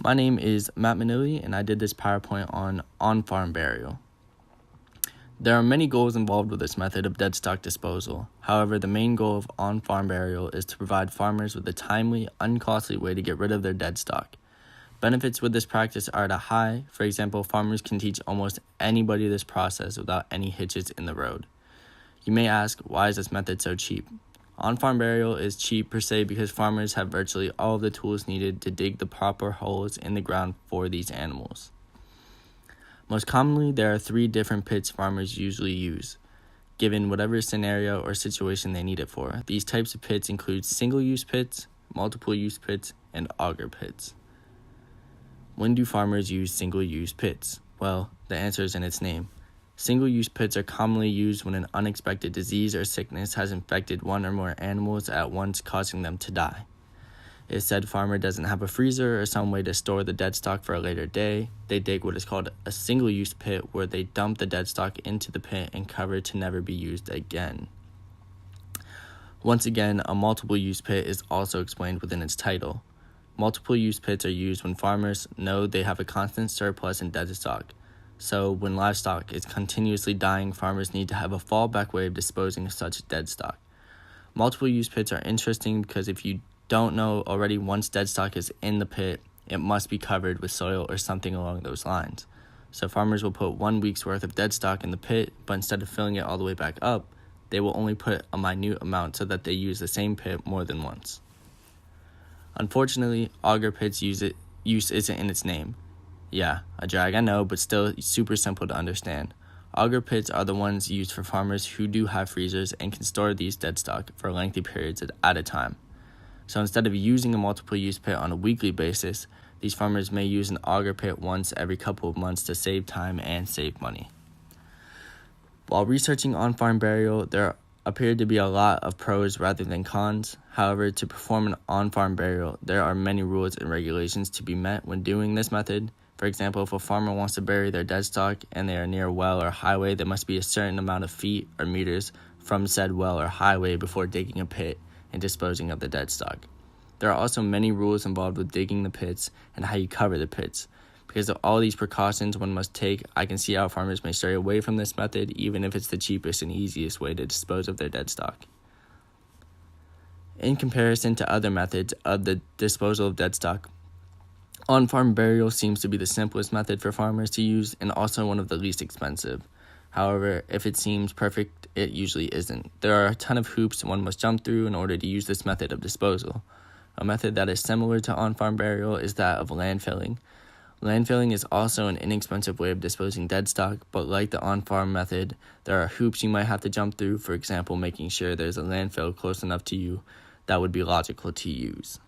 My name is Matt Manili, and I did this PowerPoint on-farm burial. There are many goals involved with this method of dead stock disposal. However, the main goal of on-farm burial is to provide farmers with a timely, uncostly way to get rid of their dead stock. Benefits with this practice are high. For example, farmers can teach almost anybody this process without any hitches in the road. You may ask, why is this method so cheap? On-farm burial is cheap per se because farmers have virtually all of the tools needed to dig the proper holes in the ground for these animals. Most commonly, there are 3 different pits farmers usually use, given whatever scenario or situation they need it for. These types of pits include single-use pits, multiple-use pits, and auger pits. When do farmers use single-use pits? Well, the answer is in its name. Single-use pits are commonly used when an unexpected disease or sickness has infected one or more animals at once, causing them to die. If said farmer doesn't have a freezer or some way to store the dead stock for a later day, they dig what is called a single-use pit, where they dump the dead stock into the pit and cover it to never be used again. Once again, a multiple-use pit is also explained within its title. Multiple-use pits are used when farmers know they have a constant surplus in dead stock. So when livestock is continuously dying, farmers need to have a fallback way of disposing of such dead stock. Multiple-use pits are interesting because if you don't know already, once dead stock is in the pit, it must be covered with soil or something along those lines. So farmers will put 1 week's worth of dead stock in the pit, but instead of filling it all the way back up, they will only put a minute amount so that they use the same pit more than once. Unfortunately, auger pits use isn't in its name. Yeah, a drag, I know, but still super simple to understand. Auger pits are the ones used for farmers who do have freezers and can store these dead stock for lengthy periods at a time. So instead of using a multiple-use pit on a weekly basis, these farmers may use an auger pit once every couple of months to save time and save money. While researching on-farm burial, there appeared to be a lot of pros rather than cons. However, to perform an on-farm burial, there are many rules and regulations to be met when doing this method. For example, if a farmer wants to bury their dead stock and they are near a well or highway, there must be a certain amount of feet or meters from said well or highway before digging a pit and disposing of the dead stock. There are also many rules involved with digging the pits and how you cover the pits. Because of all these precautions one must take, I can see how farmers may stray away from this method, even if it's the cheapest and easiest way to dispose of their dead stock. In comparison to other methods of the disposal of dead stock, on-farm burial seems to be the simplest method for farmers to use and also one of the least expensive. However, if it seems perfect, it usually isn't. There are a ton of hoops one must jump through in order to use this method of disposal. A method that is similar to on-farm burial is that of landfilling. Landfilling is also an inexpensive way of disposing dead stock, but like the on-farm method, there are hoops you might have to jump through, for example, making sure there's a landfill close enough to you that would be logical to use.